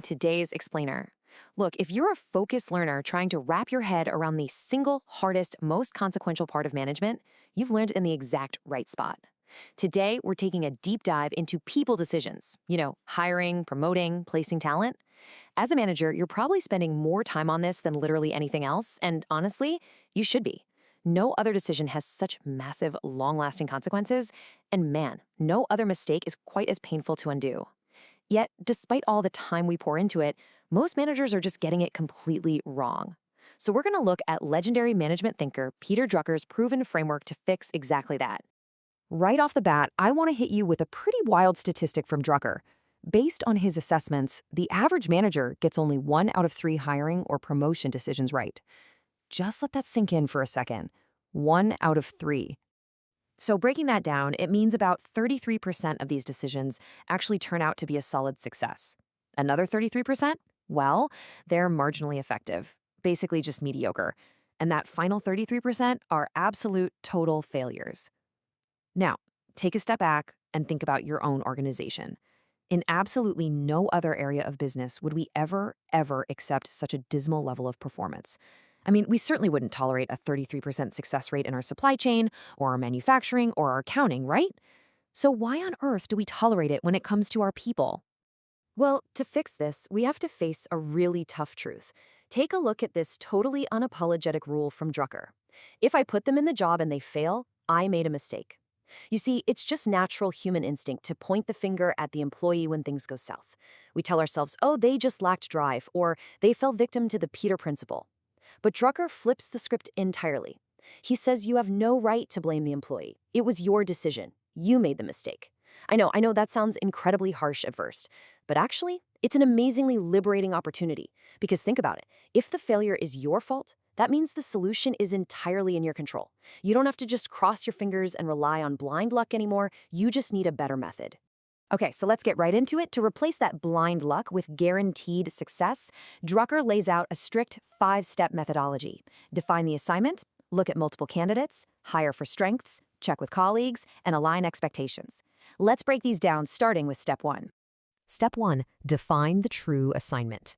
today's explainer. Look, if you're a focused learner trying to wrap your head around the single hardest, most consequential part of management, you've learned in the exact right spot. Today, we're taking a deep dive into people decisions, hiring, promoting, placing talent. As a manager, you're probably spending more time on this than literally anything else, and honestly, you should be. No other decision has such massive, long-lasting consequences, and man, no other mistake is quite as painful to undo. Yet, despite all the time we pour into it, most managers are just getting it completely wrong. So we're going to look at legendary management thinker Peter Drucker's proven framework to fix exactly that. Right off the bat, I want to hit you with a pretty wild statistic from Drucker. Based on his assessments, the average manager gets only 1 out of 3 hiring or promotion decisions right. Just let that sink in for a second. 1 out of 3. So breaking that down, it means about 33% of these decisions actually turn out to be a solid success. Another 33%? Well, they're marginally effective, basically just mediocre. And that final 33% are absolute total failures. Now, take a step back and think about your own organization. In absolutely no other area of business would we ever accept such a dismal level of performance. I mean, we certainly wouldn't tolerate a 33% success rate in our supply chain, or our manufacturing, or our accounting, right? So why on earth do we tolerate it when it comes to our people? Well, to fix this, we have to face a really tough truth. Take a look at this totally unapologetic rule from Drucker. If I put them in the job and they fail, I made a mistake. You see, it's just natural human instinct to point the finger at the employee when things go south. We tell ourselves, oh, they just lacked drive, or they fell victim to the Peter principle. But Drucker flips the script entirely. He says you have no right to blame the employee. It was your decision. You made the mistake. I know that sounds incredibly harsh at first, but actually, it's an amazingly liberating opportunity. Because think about it. If the failure is your fault, that means the solution is entirely in your control. You don't have to just cross your fingers and rely on blind luck anymore. You just need a better method. Okay, so let's get right into it. To replace that blind luck with guaranteed success, Drucker lays out a strict 5-step methodology. Define the assignment, look at multiple candidates, hire for strengths, check with colleagues, and align expectations. Let's break these down, starting with step 1. Step 1, define the true assignment.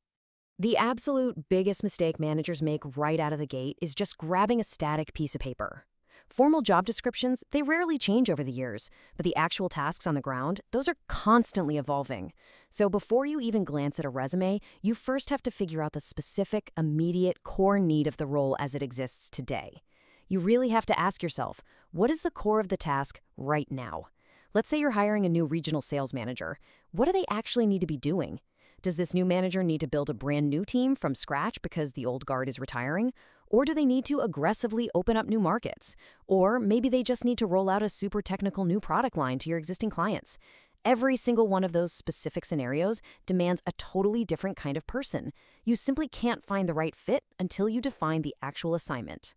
The absolute biggest mistake managers make right out of the gate is just grabbing a static piece of paper. Formal job descriptions, they rarely change over the years, but the actual tasks on the ground, those are constantly evolving. So before you even glance at a resume, you first have to figure out the specific, immediate, core need of the role as it exists today. You really have to ask yourself, what is the core of the task right now? Let's say you're hiring a new regional sales manager. What do they actually need to be doing? Does this new manager need to build a brand new team from scratch because the old guard is retiring? Or do they need to aggressively open up new markets? Or maybe they just need to roll out a super technical new product line to your existing clients. Every single one of those specific scenarios demands a totally different kind of person. You simply can't find the right fit until you define the actual assignment.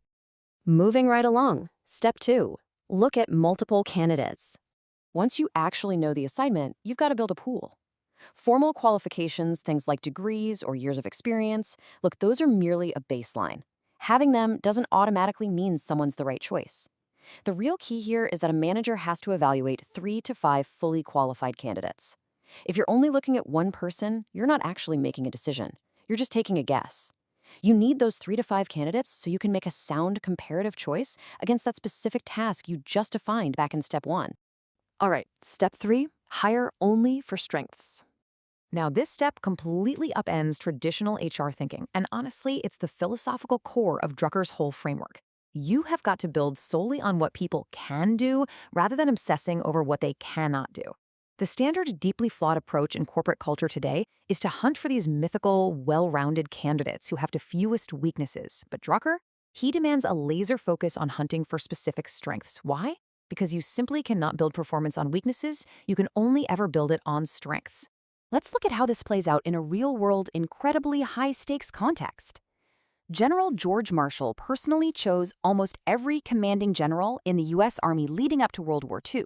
Moving right along, step 2, look at multiple candidates. Once you actually know the assignment, you've got to build a pool. Formal qualifications, things like degrees or years of experience, look, those are merely a baseline. Having them doesn't automatically mean someone's the right choice. The real key here is that a manager has to evaluate 3 to 5 fully qualified candidates. If you're only looking at one person, you're not actually making a decision. You're just taking a guess. You need those 3 to 5 candidates so you can make a sound comparative choice against that specific task you just defined back in step 1. All right, step 3, hire only for strengths. Now, this step completely upends traditional HR thinking, and honestly, it's the philosophical core of Drucker's whole framework. You have got to build solely on what people can do rather than obsessing over what they cannot do. The standard, deeply flawed approach in corporate culture today is to hunt for these mythical, well-rounded candidates who have the fewest weaknesses. But Drucker, he demands a laser focus on hunting for specific strengths. Why? Because you simply cannot build performance on weaknesses. You can only ever build it on strengths. Let's look at how this plays out in a real-world, incredibly high-stakes context. General George Marshall personally chose almost every commanding general in the U.S. Army leading up to World War II.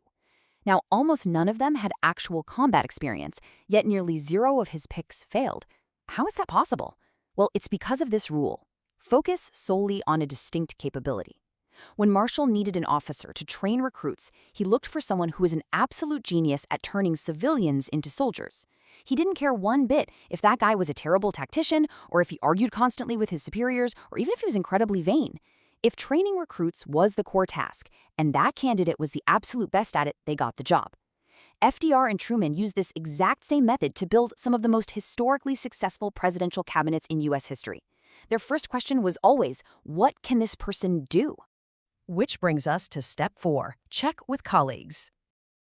Now, almost none of them had actual combat experience, yet nearly 0 of his picks failed. How is that possible? Well, it's because of this rule. Focus solely on a distinct capability. When Marshall needed an officer to train recruits, he looked for someone who was an absolute genius at turning civilians into soldiers. He didn't care one bit if that guy was a terrible tactician, or if he argued constantly with his superiors, or even if he was incredibly vain. If training recruits was the core task, and that candidate was the absolute best at it, they got the job. FDR and Truman used this exact same method to build some of the most historically successful presidential cabinets in U.S. history. Their first question was always, what can this person do? Which brings us to step 4, check with colleagues.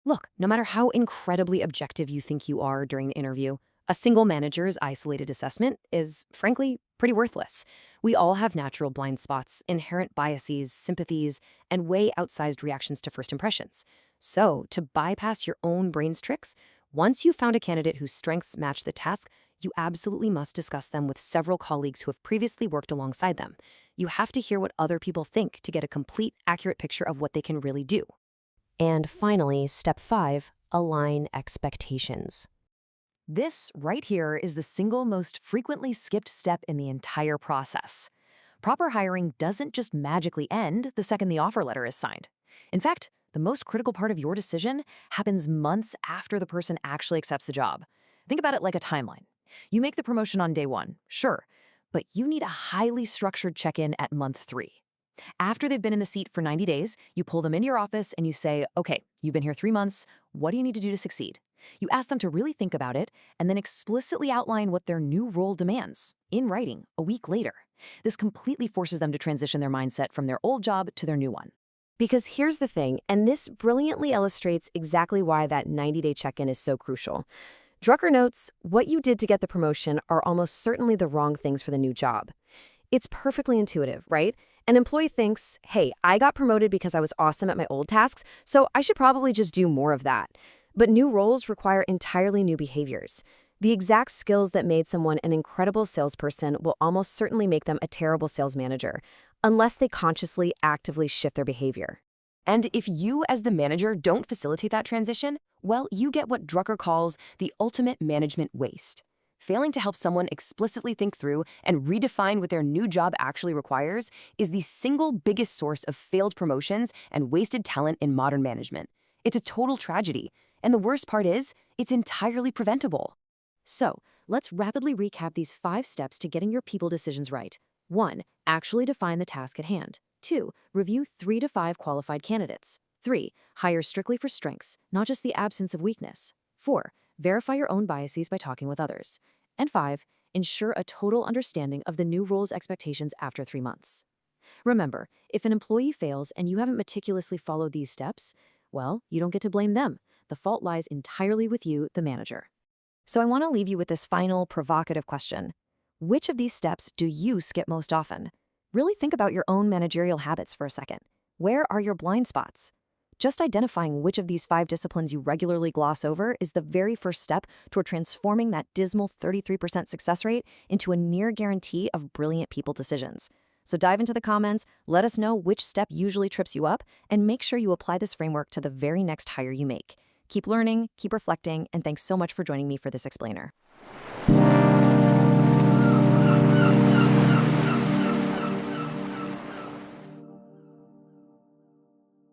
Look, no matter how incredibly objective you think you are during an interview, a single manager's isolated assessment is, frankly, pretty worthless. We all have natural blind spots, inherent biases, sympathies, and way outsized reactions to first impressions. So, to bypass your own brain's tricks, once you've found a candidate whose strengths match the task, you absolutely must discuss them with several colleagues who have previously worked alongside them. You have to hear what other people think to get a complete, accurate picture of what they can really do. And finally, step 5, align expectations. This right here is the single most frequently skipped step in the entire process. Proper hiring doesn't just magically end the second the offer letter is signed. In fact, the most critical part of your decision happens months after the person actually accepts the job. Think about it like a timeline. You make the promotion on day 1, sure, but you need a highly structured check-in at month 3. After they've been in the seat for 90 days, you pull them into your office and you say, okay, you've been here 3 months. What do you need to do to succeed? You ask them to really think about it and then explicitly outline what their new role demands, in writing, a week later. This completely forces them to transition their mindset from their old job to their new one. Because here's the thing, and this brilliantly illustrates exactly why that 90-day check-in is so crucial. Drucker notes, what you did to get the promotion are almost certainly the wrong things for the new job. It's perfectly intuitive, right? An employee thinks, hey, I got promoted because I was awesome at my old tasks, so I should probably just do more of that. But new roles require entirely new behaviors. The exact skills that made someone an incredible salesperson will almost certainly make them a terrible sales manager, unless they consciously, actively shift their behavior. And if you, as the manager, don't facilitate that transition, well, you get what Drucker calls the ultimate management waste. Failing to help someone explicitly think through and redefine what their new job actually requires is the single biggest source of failed promotions and wasted talent in modern management. It's a total tragedy, and the worst part is, it's entirely preventable. So, let's rapidly recap these 5 steps to getting your people decisions right. 1. Actually define the task at hand. 2. Review 3 to 5 qualified candidates. 3. Hire strictly for strengths, not just the absence of weakness. 4. Verify your own biases by talking with others. And 5. Ensure a total understanding of the new role's expectations after 3 months. Remember, if an employee fails and you haven't meticulously followed these steps, well, you don't get to blame them. The fault lies entirely with you, the manager. So I want to leave you with this final, provocative question. Which of these steps do you skip most often? Really think about your own managerial habits for a second. Where are your blind spots? Just identifying which of these 5 disciplines you regularly gloss over is the very first step toward transforming that dismal 33% success rate into a near guarantee of brilliant people decisions. So dive into the comments, let us know which step usually trips you up, and make sure you apply this framework to the very next hire you make. Keep learning, keep reflecting, and thanks so much for joining me for this explainer.